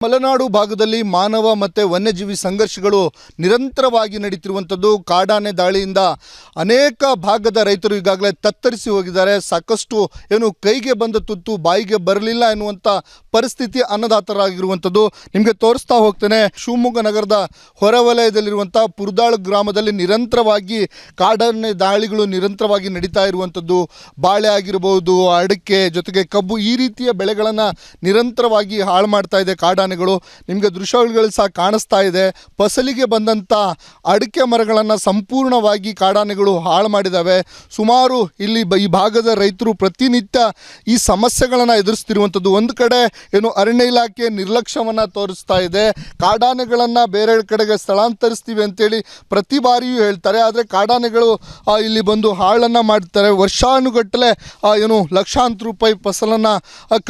ಮಲೆನಾಡು ಭಾಗದಲ್ಲಿ ಮಾನವ ಮತ್ತು ವನ್ಯಜೀವಿ ಸಂಘರ್ಷಗಳು ನಿರಂತರವಾಗಿ ನಡೀತಿರುವಂಥದ್ದು. ಕಾಡಾನೆ ದಾಳಿಯಿಂದ ಅನೇಕ ಭಾಗದ ರೈತರು ಈಗಾಗಲೇ ತತ್ತರಿಸಿ ಹೋಗಿದ್ದಾರೆ. ಸಾಕಷ್ಟು ಕೈಗೆ ಬಂದ ತುತ್ತು ಬಾಯಿಗೆ ಬರಲಿಲ್ಲ ಎನ್ನುವಂಥ ಪರಿಸ್ಥಿತಿ ಅನ್ನದಾತರಾಗಿರುವಂಥದ್ದು. ನಿಮಗೆ ತೋರಿಸ್ತಾ ಹೋಗ್ತೇನೆ. ಶಿವಮೊಗ್ಗ ನಗರದ ಹೊರವಲಯದಲ್ಲಿರುವಂಥ ಪುರದಾಳು ಗ್ರಾಮದಲ್ಲಿ ನಿರಂತರವಾಗಿ ಕಾಡಾನೆ ದಾಳಿಗಳು ನಿರಂತರವಾಗಿ ನಡೀತಾ ಇರುವಂಥದ್ದು. ಬಾಳೆ ಆಗಿರಬಹುದು, ಅಡಿಕೆ ಜೊತೆಗೆ ಕಬ್ಬು, ಈ ರೀತಿಯ ಬೆಳೆಗಳನ್ನು ನಿರಂತರವಾಗಿ ಹಾಳು ಮಾಡ್ತಾ ಇದೆ ಕಾಡಾನೆ. ನಿಮಗೆ ದೃಶ್ಯಾವಳಿಗಳು ಸಹ ಕಾಣಿಸ್ತಾ ಇದೆ. ಫಸಲಿಗೆ ಬಂದಂಥ ಅಡಿಕೆ ಮರಗಳನ್ನು ಸಂಪೂರ್ಣವಾಗಿ ಕಾಡಾನೆಗಳು ಹಾಳು ಮಾಡಿದ್ದಾವೆ. ಸುಮಾರು ಇಲ್ಲಿ ಈ ಭಾಗದ ರೈತರು ಪ್ರತಿನಿತ್ಯ ಈ ಸಮಸ್ಯೆಗಳನ್ನು ಎದುರಿಸ್ತಿರುವಂಥದ್ದು. ಒಂದು ಕಡೆ ಅರಣ್ಯ ಇಲಾಖೆ ನಿರ್ಲಕ್ಷ್ಯವನ್ನು ತೋರಿಸ್ತಾ ಇದೆ. ಕಾಡಾನೆಗಳನ್ನು ಬೇರೆ ಕಡೆಗೆ ಸ್ಥಳಾಂತರಿಸ್ತೀವಿ ಅಂತೇಳಿ ಪ್ರತಿ ಬಾರಿಯೂ ಹೇಳ್ತಾರೆ. ಆದರೆ ಕಾಡಾನೆಗಳು ಇಲ್ಲಿ ಬಂದು ಹಾಳನ್ನು ಮಾಡ್ತಾರೆ. ವರ್ಷಾನುಗಟ್ಟಲೆ ಲಕ್ಷಾಂತರ ರೂಪಾಯಿ ಫಸಲನ್ನು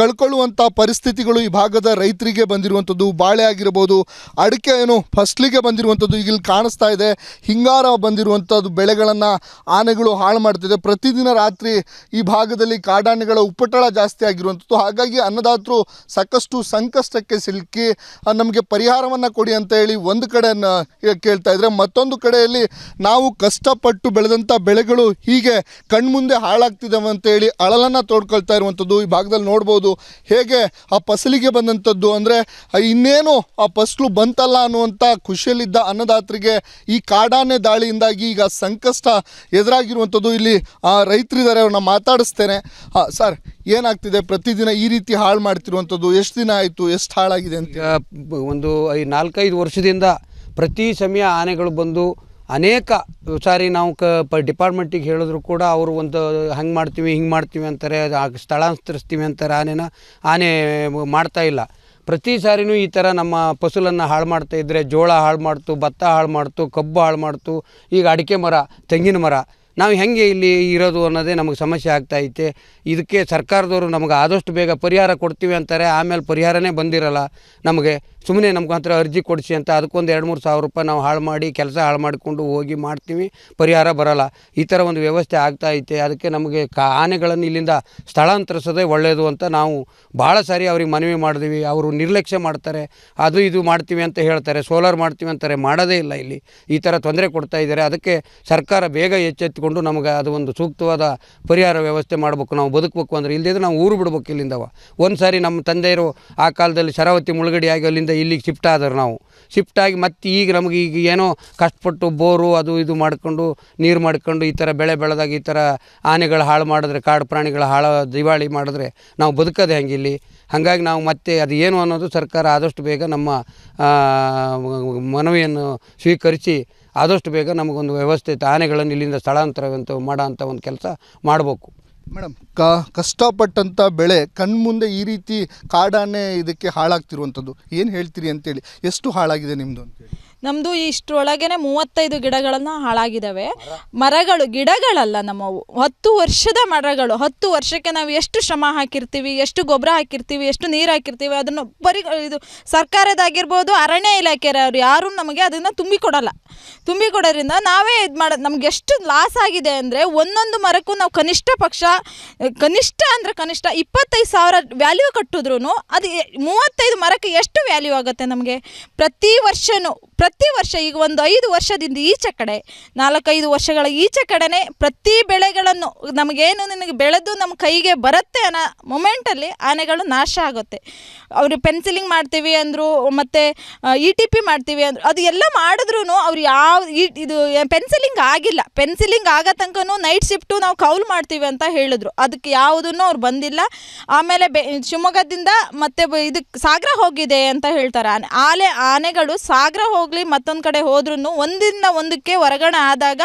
ಕಳ್ಕೊಳ್ಳುವಂಥ ಪರಿಸ್ಥಿತಿಗಳು ಈ ಭಾಗದ ರೈತರಿಗೆ ಬಂದಿರುವಂಥದ್ದು. ಬಾಳೆ ಆಗಿರಬಹುದು, ಅಡಿಕೆ ಫಸಲಿಗೆ ಬಂದಿರುವಂಥದ್ದು ಈಗ ಇಲ್ಲಿ ಕಾಣಿಸ್ತಾ ಇದೆ. ಹಿಂಗಾರ ಬಂದಿರುವಂಥದ್ದು ಬೆಳೆಗಳನ್ನು ಆನೆಗಳು ಹಾಳು ಮಾಡ್ತಿದೆ. ಪ್ರತಿದಿನ ರಾತ್ರಿ ಈ ಭಾಗದಲ್ಲಿ ಕಾಡಾನೆಗಳ ಉಪಟಳ ಜಾಸ್ತಿ ಆಗಿರುವಂಥದ್ದು. ಹಾಗಾಗಿ ಅನ್ನದಾತರು ಸಾಕಷ್ಟು ಸಂಕಷ್ಟಕ್ಕೆ ಸಿಲುಕಿ ನಮಗೆ ಪರಿಹಾರವನ್ನು ಕೊಡಿ ಅಂತ ಹೇಳಿ ಒಂದು ಕಡೆ ಕೇಳ್ತಾ ಇದ್ದಾರೆ. ಮತ್ತೊಂದು ಕಡೆಯಲ್ಲಿ ನಾವು ಕಷ್ಟಪಟ್ಟು ಬೆಳೆದಂಥ ಬೆಳೆಗಳು ಹೀಗೆ ಕಣ್ಮುಂದೆ ಹಾಳಾಗ್ತಿದ್ದಾವೆ ಅಂತೇಳಿ ಅಳಲನ್ನು ತೋಡ್ಕೊಳ್ತಾ ಇರುವಂಥದ್ದು. ಈ ಭಾಗದಲ್ಲಿ ನೋಡ್ಬೋದು ಹೇಗೆ ಆ ಫಸಲಿಗೆ ಬಂದಂಥದ್ದು. ಅಂದರೆ ಇನ್ನೇನು ಆ ಫಸಲು ಬಂತಲ್ಲ ಅನ್ನುವಂಥ ಖುಷಿಯಲ್ಲಿದ್ದ ಅನ್ನದಾತರಿಗೆ ಈ ಕಾಡಾನೆ ದಾಳಿಯಿಂದಾಗಿ ಈಗ ಸಂಕಷ್ಟ ಎದುರಾಗಿರುವಂಥದ್ದು. ಇಲ್ಲಿ ರೈತರಿದ್ದಾರೆ, ಅವ್ರನ್ನ ಮಾತಾಡಿಸ್ತೇನೆ. ಸರ್, ಏನಾಗ್ತಿದೆ ಪ್ರತಿದಿನ ಈ ರೀತಿ ಹಾಳು ಮಾಡ್ತಿರುವಂಥದ್ದು? ಎಷ್ಟು ದಿನ ಆಯಿತು, ಎಷ್ಟು ಹಾಳಾಗಿದೆ ಅಂತ? ಒಂದು 4-5 ವರ್ಷದಿಂದ ಪ್ರತಿ ಸಮಯ ಆನೆಗಳು ಬಂದು ಅನೇಕ ಸಾರಿ ನಾವು ಡಿಪಾರ್ಟ್ಮೆಂಟಿಗೆ ಹೇಳಿದ್ರು ಕೂಡ ಅವರು ಒಂದು ಹಂಗೆ ಮಾಡ್ತೀವಿ ಹಿಂಗೆ ಮಾಡ್ತೀವಿ ಅಂತಾರೆ, ಸ್ಥಳಾಂತರಿಸ್ತೀವಿ ಅಂತಾರೆ. ಆನೆ ಮಾಡ್ತಾ ಇಲ್ಲ. ಪ್ರತಿ ಸಾರಿನೂ ಈ ಥರ ನಮ್ಮ ಫಸಲನ್ನು ಹಾಳು ಮಾಡ್ತಾಯಿದ್ರೆ ಜೋಳ ಹಾಳು ಮಾಡ್ತು, ಭತ್ತ ಹಾಳು ಮಾಡ್ತು, ಕಬ್ಬು ಹಾಳು ಮಾಡ್ತು, ಈಗ ಅಡಿಕೆ ಮರ, ತೆಂಗಿನ ಮರ, ನಾವು ಹೆಂಗೆ ಇಲ್ಲಿ ಇರೋದು ಅನ್ನೋದೇ ನಮಗೆ ಸಮಸ್ಯೆ ಆಗ್ತಾಯಿದೆ. ಇದಕ್ಕೆ ಸರ್ಕಾರದವರು ನಮಗೆ ಆದಷ್ಟು ಬೇಗ ಪರಿಹಾರ ಕೊಡ್ತೀವಿ ಅಂತಾರೆ. ಆಮೇಲೆ ಪರಿಹಾರನೇ ಬಂದಿರಲ್ಲ. ನಮಗೆ ಸುಮ್ಮನೆ ನಮ್ಗೆ ಹತ್ರ ಅರ್ಜಿ ಕೊಡಿಸಿ ಅಂತ ಅದಕ್ಕೊಂದು 2-3 ಸಾವಿರ ರೂಪಾಯಿ ನಾವು ಹಾಳು ಮಾಡಿ ಕೆಲಸ ಹಾಳು ಮಾಡಿಕೊಂಡು ಹೋಗಿ ಮಾಡ್ತೀವಿ, ಪರಿಹಾರ ಬರೋಲ್ಲ. ಈ ಥರ ಒಂದು ವ್ಯವಸ್ಥೆ ಆಗ್ತಾಯಿದೆ. ಅದಕ್ಕೆ ನಮಗೆ ಆನೆಗಳನ್ನು ಇಲ್ಲಿಂದ ಸ್ಥಳಾಂತರಿಸೋದೇ ಒಳ್ಳೆಯದು ಅಂತ ನಾವು ಭಾಳ ಸಾರಿ ಅವ್ರಿಗೆ ಮನವಿ ಮಾಡಿದ್ವಿ. ಅವರು ನಿರ್ಲಕ್ಷ್ಯ ಮಾಡ್ತಾರೆ. ಅದು ಇದು ಮಾಡ್ತೀವಿ ಅಂತ ಹೇಳ್ತಾರೆ, ಸೋಲಾರ್ ಮಾಡ್ತೀವಿ ಅಂತಾರೆ, ಮಾಡೋದೇ ಇಲ್ಲ. ಇಲ್ಲಿ ಈ ಥರ ತೊಂದರೆ ಕೊಡ್ತಾ ಇದ್ದಾರೆ. ಅದಕ್ಕೆ ಸರ್ಕಾರ ಬೇಗ ಎಚ್ಚೆತ್ತುಕೊಂಡು ನಮಗೆ ಅದು ಒಂದು ಸೂಕ್ತವಾದ ಪರಿಹಾರ ವ್ಯವಸ್ಥೆ ಮಾಡಬೇಕು. ನಾವು ಬದುಕಬೇಕು ಅಂದರೆ, ಇಲ್ಲದಿದ್ರೆ ನಾವು ಊರು ಬಿಡ್ಬೇಕು ಇಲ್ಲಿಂದವ. ಒಂದು ಸಾರಿ ನಮ್ಮ ತಂದೆಯರು ಆ ಕಾಲದಲ್ಲಿ ಶರಾವತಿ ಮುಳುಗಡೆಯಾಗಿ ಅಲ್ಲಿಂದ ಇಲ್ಲಿಗೆ ಶಿಫ್ಟ್ ಆದರು. ನಾವು ಶಿಫ್ಟ್ ಆಗಿ ಮತ್ತು ಈಗ ನಮಗೆ ಈಗ ಏನೋ ಕಷ್ಟಪಟ್ಟು ಬೋರು ಅದು ಇದು ಮಾಡ್ಕೊಂಡು ನೀರು ಮಾಡ್ಕೊಂಡು ಈ ಥರ ಬೆಳೆ ಬೆಳೆದಾಗ ಈ ಥರ ಆನೆಗಳು ಹಾಳು ಮಾಡಿದ್ರೆ, ಕಾಡು ಪ್ರಾಣಿಗಳ ದಿವಾಳಿ ಮಾಡಿದ್ರೆ ನಾವು ಬದುಕೋದು ಹೆಂಗೆ ಇಲ್ಲಿ? ಹಾಗಾಗಿ ನಾವು ಮತ್ತೆ ಅದು ಏನು ಅನ್ನೋದು ಸರ್ಕಾರ ಆದಷ್ಟು ಬೇಗ ನಮ್ಮ ಮನವಿಯನ್ನು ಸ್ವೀಕರಿಸಿ ಆದಷ್ಟು ಬೇಗ ನಮಗೊಂದು ವ್ಯವಸ್ಥೆ ಆನೆಗಳನ್ನು ಇಲ್ಲಿಂದ ಸ್ಥಳಾಂತರ ಮಾಡೋ ಅಂಥ ಒಂದು ಕೆಲಸ ಮಾಡಬೇಕು. ಮೇಡಮ್, ಕಷ್ಟಪಟ್ಟಂಥ ಬೆಳೆ ಕಣ್ಮುಂದೆ ಈ ರೀತಿ ಕಾಡಾನೆ ಇದಕ್ಕೆ ಹಾಳಾಗ್ತಿರುವಂಥದ್ದು ಏನು ಹೇಳ್ತೀರಿ ಅಂತೇಳಿ? ಎಷ್ಟು ಹಾಳಾಗಿದೆ ನಿಮ್ಮದು ಅಂತೇಳಿ? ನಮ್ಮದು ಇಷ್ಟರೊಳಗೇ 35 ಗಿಡಗಳನ್ನು ಹಾಳಾಗಿದ್ದಾವೆ. ಮರಗಳು, ಗಿಡಗಳಲ್ಲ ನಮ್ಮವು, 10 ವರ್ಷದ ಮರಗಳು. 10 ವರ್ಷಕ್ಕೆ ನಾವು ಎಷ್ಟು ಶ್ರಮ ಹಾಕಿರ್ತೀವಿ, ಎಷ್ಟು ಗೊಬ್ಬರ ಹಾಕಿರ್ತೀವಿ, ಎಷ್ಟು ನೀರು ಹಾಕಿರ್ತೀವಿ, ಅದನ್ನು ಇದು ಸರ್ಕಾರದಾಗಿರ್ಬೋದು, ಅರಣ್ಯ ಇಲಾಖೆಯವರು ಯಾರೂ ನಮಗೆ ಅದನ್ನು ತುಂಬಿಕೊಡೋದ್ರಿಂದ ನಾವೇ ಇದು ಮಾಡೋದು. ನಮ್ಗೆ ಎಷ್ಟು ಲಾಸ್ ಆಗಿದೆ ಅಂದರೆ, ಒಂದೊಂದು ಮರಕ್ಕೂ ನಾವು ಕನಿಷ್ಠ ಅಂದರೆ ಕನಿಷ್ಠ 25,000 ವ್ಯಾಲ್ಯೂ ಕಟ್ಟಿದ್ರು ಅದು 35 ಮರಕ್ಕೆ ಎಷ್ಟು ವ್ಯಾಲ್ಯೂ ಆಗುತ್ತೆ ನಮಗೆ? ಪ್ರತಿ ವರ್ಷ ಈಗ ಒಂದು 5 ವರ್ಷದಿಂದ ಈಚೆ ಕಡೆ, 4-5 ವರ್ಷಗಳ ಈಚೆ ಕಡೆನೇ ಪ್ರತಿ ಬೆಳೆಗಳನ್ನು ನಮಗೇನು ನಿನಗೆ ಬೆಳೆದು ನಮ್ಮ ಕೈಗೆ ಬರುತ್ತೆ ಅನ್ನೋ ಮೊಮೆಂಟಲ್ಲಿ ಆನೆಗಳು ನಾಶ ಆಗುತ್ತೆ. ಅವರು ಪೆನ್ಸಿಲಿಂಗ್ ಮಾಡ್ತೀವಿ ಅಂದರು, ಮತ್ತು ETP ಮಾಡ್ತೀವಿ ಅಂದರು. ಅದು ಎಲ್ಲ ಮಾಡಿದ್ರೂ ಅವ್ರು ಇದು ಪೆನ್ಸಿಲಿಂಗ್ ಆಗಿಲ್ಲ. ಪೆನ್ಸಿಲಿಂಗ್ ಆಗೋ ತನಕನೂ ನೈಟ್ ಶಿಫ್ಟು ನಾವು ಕೌಲ್ ಮಾಡ್ತೀವಿ ಅಂತ ಹೇಳಿದ್ರು. ಅದಕ್ಕೆ ಯಾವುದನ್ನು ಅವ್ರು ಬಂದಿಲ್ಲ. ಆಮೇಲೆ ಶಿವಮೊಗ್ಗದಿಂದ ಮತ್ತೆ ಇದಕ್ಕೆ ಸಾಗರ ಹೋಗಿದೆ ಅಂತ ಹೇಳ್ತಾರೆ. ಆನೆಗಳು ಸಾಗರ ಹೋಗಲಿ ಮತ್ತೊಂದು ಕಡೆ ಹೋದ್ರೂ ಒಂದಿಂದ ಒಂದಕ್ಕೆ ಹೊರಗಡೆ ಆದಾಗ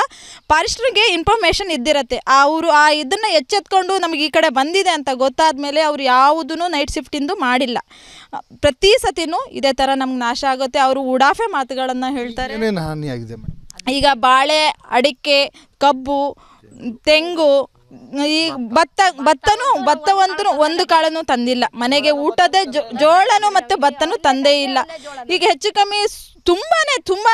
ಫಾರೆಸ್ಟ್ರಿಗೆ ಇನ್ಫಾರ್ಮೇಷನ್ ಇದ್ದಿರತ್ತೆ. ಅವರು ಇದನ್ನು ಎಚ್ಚೆತ್ಕೊಂಡು ನಮಗೆ ಈ ಕಡೆ ಬಂದಿದೆ ಅಂತ ಗೊತ್ತಾದ ಮೇಲೆ ಅವರು ಯಾವುದೂ ನೈಟ್ ಶಿಫ್ಟಿಂದು ಮಾಡಿಲ್ಲ. ಪ್ರತಿ ಸತಿನೂ ಇದೇ ಥರ ನಮ್ಗೆ ನಾಶ ಆಗುತ್ತೆ. ಅವರು ಉಡಾಫೆ ಮಾತುಗಳನ್ನು ಹೇಳ್ತಾರೆ. ಈಗ ಬಾಳೆ, ಅಡಿಕೆ, ಕಬ್ಬು, ತೆಂಗು, ಈ ಭತ್ತವಂತೂ ಒಂದು ಕಾಳನ್ನು ತಂದಿಲ್ಲ ಮನೆಗೆ. ಊಟದ ಜೋಳನು ಮತ್ತು ಭತ್ತನೂ ತಂದೇ ಇಲ್ಲ. ಈಗ ಹೆಚ್ಚು ಕಮ್ಮಿ ತುಂಬ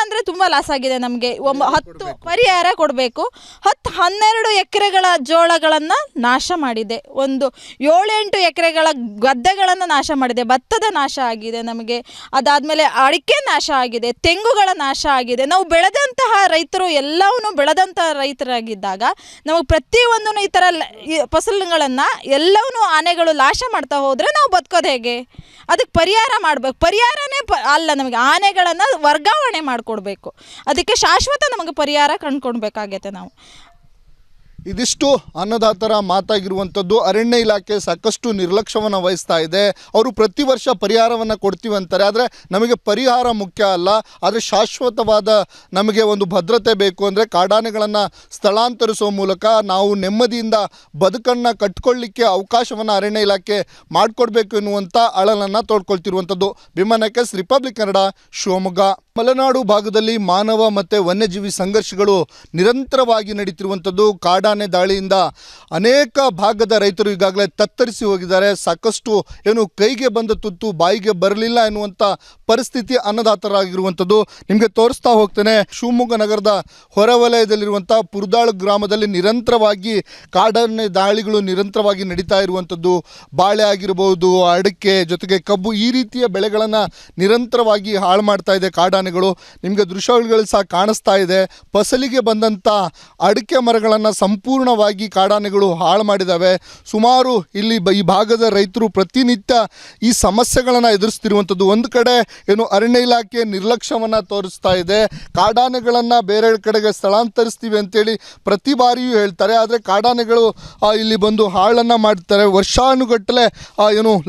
ಅಂದರೆ ತುಂಬ ಲಾಸ್ ಆಗಿದೆ ನಮಗೆ. 10 ಪರಿಹಾರ ಕೊಡಬೇಕು. 10-12 ಎಕರೆಗಳ ಜೋಳಗಳನ್ನು ನಾಶ ಮಾಡಿದೆ, ಒಂದು 7-8 ಎಕರೆಗಳ ಗದ್ದೆಗಳನ್ನು ನಾಶ ಮಾಡಿದೆ, ಭತ್ತದ ನಾಶ ಆಗಿದೆ ನಮಗೆ. ಅದಾದಮೇಲೆ ಅಡಿಕೆ ನಾಶ ಆಗಿದೆ, ತೆಂಗುಗಳ ನಾಶ ಆಗಿದೆ. ನಾವು ಬೆಳೆದಂತಹ ರೈತರು ಎಲ್ಲವನ್ನೂ ಬೆಳೆದಂತಹ ರೈತರಾಗಿದ್ದಾಗ ನಮಗೆ ಪ್ರತಿಯೊಂದೂ ಈ ಥರ ಫಸಲುಗಳನ್ನು ಎಲ್ಲವನ್ನೂ ಆನೆಗಳು ನಾಶ ಮಾಡ್ತಾ ಹೋದರೆ ನಾವು ಬದುಕೋದು ಹೇಗೆ? ಅದಕ್ಕೆ ಪರಿಹಾರ ಮಾಡಬೇಕು. ಪರಿಹಾರನೇ ಅಲ್ಲ, ನಮಗೆ ಆನೆಗಳನ್ನು ವರ್ಗಾವಣೆ ಮಾಡಿಕೊಡ್ಬೇಕು. ಅದಕ್ಕೆ ಶಾಶ್ವತ ನಮಗೆ ಪರಿಹಾರ ಕಂಡುಕೊಡ್ಬೇಕಾಗೈತೆ ನಾವು. ಇದಿಷ್ಟು ಅನ್ನದಾತರ ಮಾತಾಗಿರುವಂಥದ್ದು. ಅರಣ್ಯ ಇಲಾಖೆ ಸಾಕಷ್ಟು ನಿರ್ಲಕ್ಷ್ಯವನ್ನು ವಹಿಸ್ತಾ ಇದೆ. ಅವರು ಪ್ರತಿ ವರ್ಷ ಪರಿಹಾರವನ್ನು ಕೊಡ್ತೀವಿ ಅಂತಾರೆ, ಆದರೆ ನಮಗೆ ಪರಿಹಾರ ಮುಖ್ಯ ಅಲ್ಲ, ಆದರೆ ಶಾಶ್ವತವಾದ ನಮಗೆ ಒಂದು ಭದ್ರತೆ ಬೇಕು. ಅಂದರೆ ಕಾಡಾನೆಗಳನ್ನು ಸ್ಥಳಾಂತರಿಸುವ ಮೂಲಕ ನಾವು ನೆಮ್ಮದಿಯಿಂದ ಬದುಕನ್ನು ಕಟ್ಕೊಳ್ಳಿಕ್ಕೆ ಅವಕಾಶವನ್ನು ಅರಣ್ಯ ಇಲಾಖೆ ಮಾಡಿಕೊಡ್ಬೇಕು ಎನ್ನುವಂಥ ಅಳಲನ್ನು ತೋಡ್ಕೊಳ್ತಿರುವಂಥದ್ದು. ಬಿಮನಕೆಸ್, ರಿಪಬ್ಲಿಕ್ ಕನ್ನಡ, ಶಿವಮೊಗ್ಗ. ಮಲೆನಾಡು ಭಾಗದಲ್ಲಿ ಮಾನವ ಮತ್ತು ವನ್ಯಜೀವಿ ಸಂಘರ್ಷಗಳು ನಿರಂತರವಾಗಿ ನಡೀತಿರುವಂಥದ್ದು. ಕಾಡಾನೆ ದಾಳಿಯಿಂದ ಅನೇಕ ಭಾಗದ ರೈತರು ಈಗಾಗಲೇ ತತ್ತರಿಸಿ ಹೋಗಿದ್ದಾರೆ. ಸಾಕಷ್ಟು ಕೈಗೆ ಬಂದ ತುತ್ತು ಬಾಯಿಗೆ ಬರಲಿಲ್ಲ ಎನ್ನುವಂಥ ಪರಿಸ್ಥಿತಿ ಅನ್ನದಾತರಾಗಿರುವಂಥದ್ದು. ನಿಮಗೆ ತೋರಿಸ್ತಾ ಹೋಗ್ತೇನೆ. ಶಿವಮೊಗ್ಗ ನಗರದ ಹೊರವಲಯದಲ್ಲಿರುವಂಥ ಪುರದಾಳು ಗ್ರಾಮದಲ್ಲಿ ನಿರಂತರವಾಗಿ ಕಾಡಾನೆ ದಾಳಿಗಳು ನಿರಂತರವಾಗಿ ನಡೀತಾ ಇರುವಂಥದ್ದು. ಬಾಳೆ ಆಗಿರ್ಬೋದು, ಅಡಿಕೆ ಜೊತೆಗೆ ಕಬ್ಬು, ಈ ರೀತಿಯ ಬೆಳೆಗಳನ್ನು ನಿರಂತರವಾಗಿ ಹಾಳು ಮಾಡ್ತಾ ಇದೆ ಕಾಡಾನೆಗಳು. ನಿಮಗೆ ದೃಶ್ಯಗಳು ಸಹ ಕಾಣಿಸ್ತಾ ಇದೆ. ಫಸಲಿಗೆ ಬಂದಂಥ ಅಡಿಕೆ ಮರಗಳನ್ನು ಸಂಪೂರ್ಣವಾಗಿ ಕಾಡಾನೆಗಳು ಹಾಳು ಮಾಡಿದ್ದಾವೆ. ಸುಮಾರು ಇಲ್ಲಿ ಈ ಭಾಗದ ರೈತರು ಪ್ರತಿನಿತ್ಯ ಈ ಸಮಸ್ಯೆಗಳನ್ನು ಎದುರಿಸ್ತಿರುವಂಥದ್ದು. ಒಂದು ಕಡೆ ಅರಣ್ಯ ಇಲಾಖೆ ನಿರ್ಲಕ್ಷ್ಯವನ್ನು ತೋರಿಸ್ತಾ ಇದೆ. ಕಾಡಾನೆಗಳನ್ನು ಬೇರೆ ಕಡೆಗೆ ಸ್ಥಳಾಂತರಿಸ್ತೀವಿ ಅಂತೇಳಿ ಪ್ರತಿ ಬಾರಿಯೂ ಹೇಳ್ತಾರೆ, ಆದರೆ ಕಾಡಾನೆಗಳು ಇಲ್ಲಿ ಬಂದು ಹಾಳನ್ನು ಮಾಡ್ತಾರೆ. ವರ್ಷಾನುಗಟ್ಟಲೆ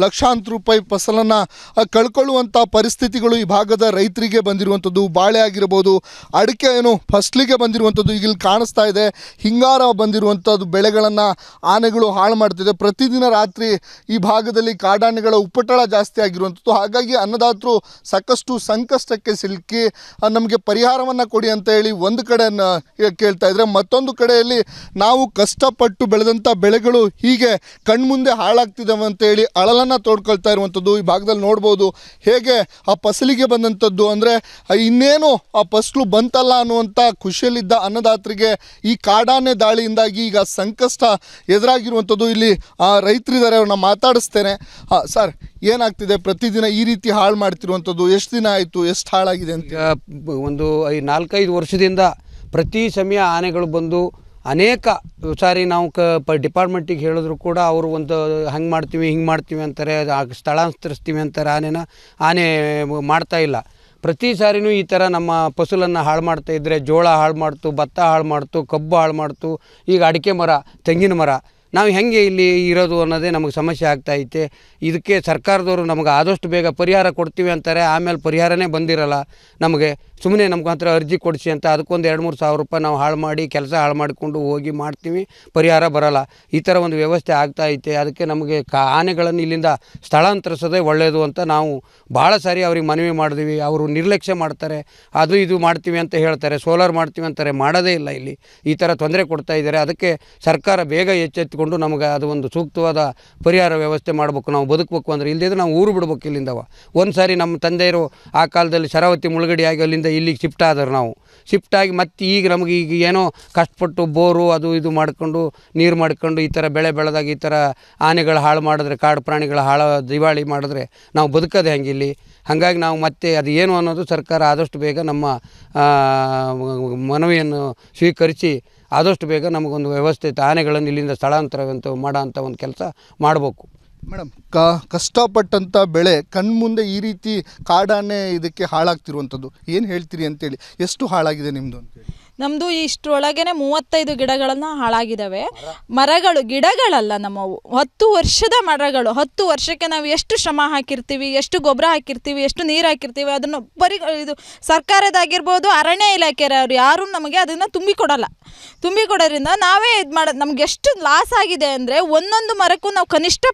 ಲಕ್ಷಾಂತರ ರೂಪಾಯಿ ಫಸಲನ್ನು ಕಳ್ಕೊಳ್ಳುವಂಥ ಪರಿಸ್ಥಿತಿಗಳು ಈ ಭಾಗದ ರೈತರಿಗೆ ಬಂದಿರುವಂಥದ್ದು. ಬಾಳೆ ಆಗಿರ್ಬೋದು, ಅಡಿಕೆ ಫಸಲಿಗೆ ಬಂದಿರುವಂಥದ್ದು ಈಗ ಇಲ್ಲಿ ಕಾಣಿಸ್ತಾ ಇದೆ. ಹಿಂಗಾರ ಬಂದಿರುವಂಥದ್ದು ಬೆಳೆಗಳನ್ನು ಆನೆಗಳು ಹಾಳು ಮಾಡ್ತಿದೆ. ಪ್ರತಿದಿನ ರಾತ್ರಿ ಈ ಭಾಗದಲ್ಲಿ ಕಾಡಾನೆಗಳ ಉಪಟಳ ಜಾಸ್ತಿ ಆಗಿರುವಂಥದ್ದು. ಹಾಗಾಗಿ ಅನ್ನದಾತರು ಸಾಕಷ್ಟು ಸಂಕಷ್ಟಕ್ಕೆ ಸಿಲುಕಿ ನಮಗೆ ಪರಿಹಾರವನ್ನು ಕೊಡಿ ಅಂತ ಹೇಳಿ ಒಂದು ಕಡೆ ಕೇಳ್ತಾ ಇದ್ದಾರೆ. ಮತ್ತೊಂದು ಕಡೆಯಲ್ಲಿ ನಾವು ಕಷ್ಟಪಟ್ಟು ಬೆಳೆದಂಥ ಬೆಳೆಗಳು ಹೀಗೆ ಕಣ್ಮುಂದೆ ಹಾಳಾಗ್ತಿದ್ದಾವೆ ಅಂತೇಳಿ ಅಳಲನ್ನು ತೋಡ್ಕೊಳ್ತಾ ಇರುವಂಥದ್ದು. ಈ ಭಾಗದಲ್ಲಿ ನೋಡ್ಬೋದು ಹೇಗೆ ಆ ಫಸಲಿಗೆ ಬಂದಂಥದ್ದು. ಅಂದರೆ ಇನ್ನೇನು ಆ ಫಸಲು ಬಂತಲ್ಲ ಅನ್ನುವಂಥ ಖುಷಿಯಲ್ಲಿದ್ದ ಅನ್ನದಾತರಿಗೆ ಈ ಕಾಡಾನೆ ದಾಳಿಯಿಂದಾಗಿ ಈಗ ಸಂಕಷ್ಟ ಎದುರಾಗಿರುವಂಥದ್ದು. ಇಲ್ಲಿ ರೈತರಿದ್ದಾರೆ, ಅವ್ರನ್ನ ಮಾತಾಡಿಸ್ತೇನೆ. ಸರ್, ಏನಾಗ್ತಿದೆ ಪ್ರತಿದಿನ ಈ ರೀತಿ ಹಾಳು ಮಾಡ್ತಿರುವಂಥದ್ದು? ಎಷ್ಟು ದಿನ ಆಯಿತು, ಎಷ್ಟು ಹಾಳಾಗಿದೆ ಅಂತ? ಒಂದು 4-5 ವರ್ಷದಿಂದ ಪ್ರತಿ ಸಮಯ ಆನೆಗಳು ಬಂದು ಅನೇಕ ಸಾರಿ ನಾವು ಡಿಪಾರ್ಟ್ಮೆಂಟಿಗೆ ಹೇಳಿದ್ರು ಕೂಡ ಅವರು ಒಂದು ಹಂಗೆ ಮಾಡ್ತೀವಿ ಹಿಂಗೆ ಮಾಡ್ತೀವಿ ಅಂತಾರೆ, ಸ್ಥಳಾಂತರಿಸ್ತೀವಿ ಅಂತಾರೆ. ಆನೆ ಮಾಡ್ತಾ ಇಲ್ಲ. ಪ್ರತಿ ಸಾರಿನೂ ಈ ಥರ ನಮ್ಮ ಫಸಲನ್ನು ಹಾಳು ಮಾಡ್ತಾ ಇದ್ದರೆ ಜೋಳ ಹಾಳು ಮಾಡ್ತು, ಭತ್ತ ಹಾಳು ಮಾಡ್ತು, ಕಬ್ಬು ಹಾಳು ಮಾಡ್ತು, ಈಗ ಅಡಿಕೆ ಮರ, ತೆಂಗಿನ ಮರ, ನಾವು ಹೆಂಗೆ ಇಲ್ಲಿ ಇರೋದು ಅನ್ನೋದೇ ನಮಗೆ ಸಮಸ್ಯೆ ಆಗ್ತಾಯಿದೆ. ಇದಕ್ಕೆ ಸರ್ಕಾರದವರು ನಮಗೆ ಆದಷ್ಟು ಬೇಗ ಪರಿಹಾರ ಕೊಡ್ತೀವಿ ಅಂತಾರೆ, ಆಮೇಲೆ ಪರಿಹಾರನೇ ಬಂದಿರಲ್ಲ ನಮಗೆ. ಸುಮ್ಮನೆ ನಮ್ಗಂತರ ಅರ್ಜಿ ಕೊಡಿಸಿ ಅಂತ ಅದಕ್ಕೊಂದು 2-3 ಸಾವಿರ ರೂಪಾಯಿ ನಾವು ಹಾಳು ಮಾಡಿ ಕೆಲಸ ಹಾಳು ಮಾಡಿಕೊಂಡು ಹೋಗಿ ಮಾಡ್ತೀವಿ, ಪರಿಹಾರ ಬರೋಲ್ಲ. ಈ ಥರ ಒಂದು ವ್ಯವಸ್ಥೆ ಆಗ್ತಾಯಿದೆ. ಅದಕ್ಕೆ ನಮಗೆ ಆನೆಗಳನ್ನು ಇಲ್ಲಿಂದ ಸ್ಥಳಾಂತರಿಸೋದೇ ಒಳ್ಳೆಯದು ಅಂತ ನಾವು ಭಾಳ ಸಾರಿ ಅವ್ರಿಗೆ ಮನವಿ ಮಾಡಿದ್ವಿ. ಅವರು ನಿರ್ಲಕ್ಷ್ಯ ಮಾಡ್ತಾರೆ. ಅದು ಇದು ಮಾಡ್ತೀವಿ ಅಂತ ಹೇಳ್ತಾರೆ, ಸೋಲಾರ್ ಮಾಡ್ತೀವಿ ಅಂತಾರೆ, ಮಾಡೋದೇ ಇಲ್ಲ. ಇಲ್ಲಿ ಈ ಥರ ತೊಂದರೆ ಕೊಡ್ತಾ ಇದ್ದಾರೆ. ಅದಕ್ಕೆ ಸರ್ಕಾರ ಬೇಗ ಎಚ್ಚೆತ್ತುಕೊಂಡು ನಮಗೆ ಅದು ಒಂದು ಸೂಕ್ತವಾದ ಪರಿಹಾರ ವ್ಯವಸ್ಥೆ ಮಾಡಬೇಕು. ನಾವು ಬದುಕಬೇಕು ಅಂದರೆ, ಇಲ್ಲದಿದ್ರೆ ನಾವು ಊರು ಬಿಡ್ಬೇಕು ಇಲ್ಲಿಂದವ. ಒಂದು ಸಾರಿ ನಮ್ಮ ತಂದೆಯರು ಆ ಕಾಲದಲ್ಲಿ ಶರಾವತಿ ಮುಳುಗಡೆಯಾಗಿ ಅಲ್ಲಿಂದ ಇಲ್ಲಿಗೆ ಶಿಫ್ಟ್ ಆದರು. ನಾವು ಶಿಫ್ಟ್ ಆಗಿ ಮತ್ತೆ ಈಗ ನಮಗೆ ಈಗ ಏನೋ ಕಷ್ಟಪಟ್ಟು ಬೋರು ಅದು ಇದು ಮಾಡ್ಕೊಂಡು ನೀರು ಮಾಡ್ಕೊಂಡು ಈ ಥರ ಬೆಳೆ ಬೆಳೆದಾಗ ಈ ಥರ ಆನೆಗಳು ಹಾಳು ಮಾಡಿದ್ರೆ, ಕಾಡು ಪ್ರಾಣಿಗಳ ದಿವಾಳಿ ಮಾಡಿದ್ರೆ ನಾವು ಬದುಕೋದು ಹೆಂಗೆ ಇಲ್ಲಿ? ಹಾಗಾಗಿ ನಾವು ಮತ್ತೆ ಅದು ಏನು ಅನ್ನೋದು ಸರ್ಕಾರ ಆದಷ್ಟು ಬೇಗ ನಮ್ಮ ಮನವಿಯನ್ನು ಸ್ವೀಕರಿಸಿ ಆದಷ್ಟು ಬೇಗ ನಮಗೊಂದು ವ್ಯವಸ್ಥೆ ಆನೆಗಳನ್ನು ಇಲ್ಲಿಂದ ಸ್ಥಳಾಂತರ ಮಾಡೋ ಅಂಥ ಒಂದು ಕೆಲಸ ಮಾಡಬೇಕು. ಮೇಡಮ್, ಕಷ್ಟಪಟ್ಟಂಥ ಬೆಳೆ ಕಣ್ಮುಂದೆ ಈ ರೀತಿ ಕಾಡಾನೆ ಇದಕ್ಕೆ ಹಾಳಾಗ್ತಿರುವಂಥದ್ದು ಏನು ಹೇಳ್ತೀರಿ ಅಂತೇಳಿ? ಎಷ್ಟು ಹಾಳಾಗಿದೆ ನಿಮ್ಮದು ಅಂತೇಳಿ? ನಮ್ಮದು ಇಷ್ಟರೊಳಗೇ 35 ಗಿಡಗಳನ್ನು ಹಾಳಾಗಿದ್ದಾವೆ. ಮರಗಳು, ಗಿಡಗಳಲ್ಲ ನಮ್ಮವು, 10 ವರ್ಷದ ಮರಗಳು. 10 ವರ್ಷಕ್ಕೆ ನಾವು ಎಷ್ಟು ಶ್ರಮ ಹಾಕಿರ್ತೀವಿ, ಎಷ್ಟು ಗೊಬ್ಬರ ಹಾಕಿರ್ತೀವಿ, ಎಷ್ಟು ನೀರು ಹಾಕಿರ್ತೀವಿ, ಅದನ್ನು ಇದು ಸರ್ಕಾರದಾಗಿರ್ಬೋದು, ಅರಣ್ಯ ಇಲಾಖೆಯವರು ಯಾರೂ ನಮಗೆ ಅದನ್ನು ತುಂಬಿಕೊಡೋದ್ರಿಂದ ನಾವೇ ಇದು ಮಾಡೋದು. ನಮ್ಗೆ ಎಷ್ಟು ಲಾಸ್ ಆಗಿದೆ ಅಂದರೆ, ಒಂದೊಂದು ಮರಕ್ಕೂ ನಾವು ಕನಿಷ್ಠ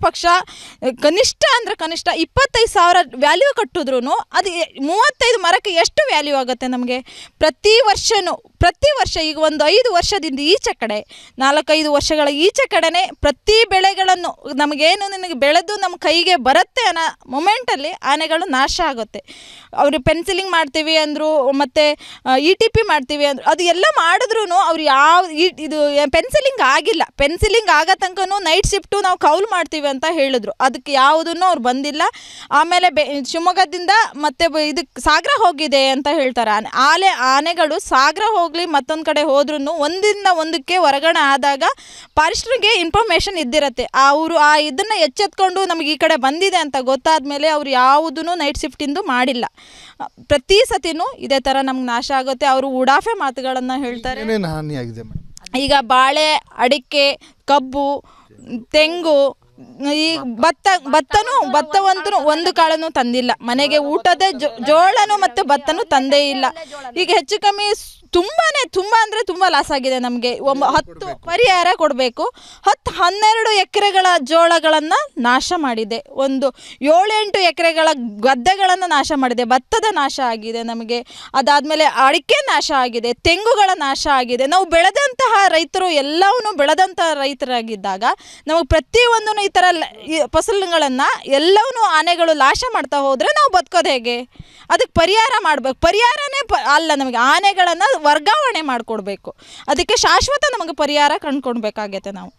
25,000 ವ್ಯಾಲ್ಯೂ ಕಟ್ಟಿದ್ರು ಅದು 35 ಮರಕ್ಕೆ ಎಷ್ಟು ವ್ಯಾಲ್ಯೂ ಆಗುತ್ತೆ ನಮಗೆ? ಪ್ರತಿ ವರ್ಷವೂ ಪ್ರತಿ ವರ್ಷ ಈಗ ಒಂದು 5 ವರ್ಷದಿಂದ ಈಚೆ ಕಡೆ 4-5 ವರ್ಷಗಳ ಈಚೆ ಕಡೆನೇ ಪ್ರತಿ ಬೆಳೆಗಳನ್ನು ನಮಗೇನು ನಿನಗೆ ಬೆಳೆದು ನಮ್ಮ ಕೈಗೆ ಬರುತ್ತೆ ಅನ್ನೋ ಮೊಮೆಂಟಲ್ಲಿ ಆನೆಗಳು ನಾಶ ಆಗುತ್ತೆ. ಅವರು ಪೆನ್ಸಿಲಿಂಗ್ ಮಾಡ್ತೀವಿ ಅಂದರು, ಮತ್ತು ETP ಮಾಡ್ತೀವಿ ಅಂದರು, ಅದು ಎಲ್ಲ ಮಾಡಿದ್ರೂ ಅವ್ರು ಇದು ಪೆನ್ಸಿಲಿಂಗ್ ಆಗಿಲ್ಲ. ಪೆನ್ಸಿಲಿಂಗ್ ಆಗೋ ತನಕನೂ ನೈಟ್ ಶಿಫ್ಟು ನಾವು ಕೌಲ್ ಮಾಡ್ತೀವಿ ಅಂತ ಹೇಳಿದ್ರು. ಅದಕ್ಕೆ ಯಾವುದನ್ನು ಅವ್ರು ಬಂದಿಲ್ಲ. ಆಮೇಲೆ ಶಿವಮೊಗ್ಗದಿಂದ ಮತ್ತೆ ಇದಕ್ಕೆ ಸಾಗರ ಹೋಗಿದೆ ಅಂತ ಹೇಳ್ತಾರೆ. ಆನೆಗಳು ಸಾಗರ ಹೋಗಲಿ ಮತ್ತೊಂದು ಕಡೆ ಹೋದ್ರೂ ಒಂದಿಂದ ಒಂದಕ್ಕೆ ಹೊರಗಡೆ ಆದಾಗ ಫಾರೆಸ್ಟ್ರಿಗೆ ಇನ್ಫಾರ್ಮೇಷನ್ ಇದ್ದಿರತ್ತೆ. ಅವರು ಇದನ್ನು ಎಚ್ಚೆತ್ಕೊಂಡು ನಮಗೆ ಈ ಕಡೆ ಬಂದಿದೆ ಅಂತ ಗೊತ್ತಾದ ಮೇಲೆ ಅವ್ರು ಯಾವುದೂ ನೈಟ್ ಶಿಫ್ಟಿಂದು ಮಾಡಿಲ್ಲ. ಪ್ರತಿ ಸತಿನೂ ಇದೇ ಥರ ನಮ್ಗೆ ನಾಶ ಆಗುತ್ತೆ. ಅವರು ಉಡಾಫೆ ಮಾತುಗಳನ್ನು ಹೇಳ್ತಾರೆ. ಏನೇನು ಹಾನಿಯಾಗಿದೆ ಮೇಡಮ್? ಈಗ ಬಾಳೆ, ಅಡಿಕೆ, ಕಬ್ಬು, ತೆಂಗು, ಈ ಭತ್ತವಂತೂ ಒಂದು ಕಾಳನ್ನು ತಂದಿಲ್ಲ ಮನೆಗೆ. ಊಟದ ಜೋಳನು ಮತ್ತು ಭತ್ತನೂ ತಂದೇ ಇಲ್ಲ. ಈಗ ಹೆಚ್ಚು ಕಮ್ಮಿ ತುಂಬ ಅಂದರೆ ತುಂಬ ಲಾಸ್ ಆಗಿದೆ ನಮಗೆ. 10 ಪರಿಹಾರ ಕೊಡಬೇಕು. 10-12 ಎಕರೆಗಳ ಜೋಳಗಳನ್ನು ನಾಶ ಮಾಡಿದೆ. ಒಂದು 7-8 ಎಕರೆಗಳ ಗದ್ದೆಗಳನ್ನು ನಾಶ ಮಾಡಿದೆ. ಭತ್ತದ ನಾಶ ಆಗಿದೆ ನಮಗೆ. ಅದಾದಮೇಲೆ ಅಡಿಕೆ ನಾಶ ಆಗಿದೆ, ತೆಂಗುಗಳ ನಾಶ ಆಗಿದೆ. ನಾವು ಬೆಳೆದಂತಹ ರೈತರು ಎಲ್ಲವನ್ನೂ ಬೆಳೆದಂತಹ ರೈತರಾಗಿದ್ದಾಗ ನಮಗೆ ಪ್ರತಿಯೊಂದೂ ಈ ಥರ ಫಸಲುಗಳನ್ನು ಎಲ್ಲವನ್ನೂ ಆನೆಗಳು ನಾಶ ಮಾಡ್ತಾ ಹೋದರೆ ನಾವು ಬದುಕೋದು ಹೇಗೆ? ಅದಕ್ಕೆ ಪರಿಹಾರ ಮಾಡಬೇಕು. ಪರಿಹಾರನೇ ಅಲ್ಲ, ನಮಗೆ ಆನೆಗಳನ್ನು ವರ್ಗಾವಣೆ ಮಾಡಿಕೊಡ್ಬೇಕು. ಅದಕ್ಕೆ ಶಾಶ್ವತ ನಮಗೆ ಪರಿಹಾರ ಕಂಡುಕೊಡ್ಬೇಕಾಗೈತೆ ನಾವು.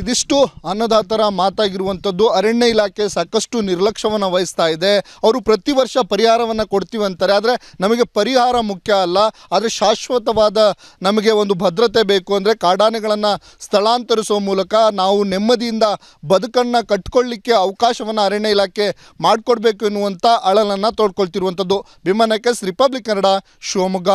ಇದಿಷ್ಟು ಅನ್ನದಾತರ ಮಾತಾಗಿರುವಂಥದ್ದು. ಅರಣ್ಯ ಇಲಾಖೆ ಸಾಕಷ್ಟು ನಿರ್ಲಕ್ಷ್ಯವನ್ನು ವಹಿಸ್ತಾ ಇದೆ. ಅವರು ಪ್ರತಿ ವರ್ಷ ಪರಿಹಾರವನ್ನು ಕೊಡ್ತೀವಿ ಅಂತಾರೆ, ಆದರೆ ನಮಗೆ ಪರಿಹಾರ ಮುಖ್ಯ ಅಲ್ಲ, ಆದರೆ ಶಾಶ್ವತವಾದ ನಮಗೆ ಒಂದು ಭದ್ರತೆ ಬೇಕು. ಅಂದರೆ ಕಾಡಾನೆಗಳನ್ನು ಸ್ಥಳಾಂತರಿಸುವ ಮೂಲಕ ನಾವು ನೆಮ್ಮದಿಯಿಂದ ಬದುಕನ್ನು ಕಟ್ಕೊಳ್ಳಿಕ್ಕೆ ಅವಕಾಶವನ್ನು ಅರಣ್ಯ ಇಲಾಖೆ ಮಾಡಿಕೊಡ್ಬೇಕು ಎನ್ನುವಂಥ ಅಳಲನ್ನು ತೋಡ್ಕೊಳ್ತಿರುವಂಥದ್ದು. ಭೀಮಾ ನಾಯ್ಕಸ್, ರಿಪಬ್ಲಿಕ್ ಕನ್ನಡ, ಶಿವಮೊಗ್ಗ.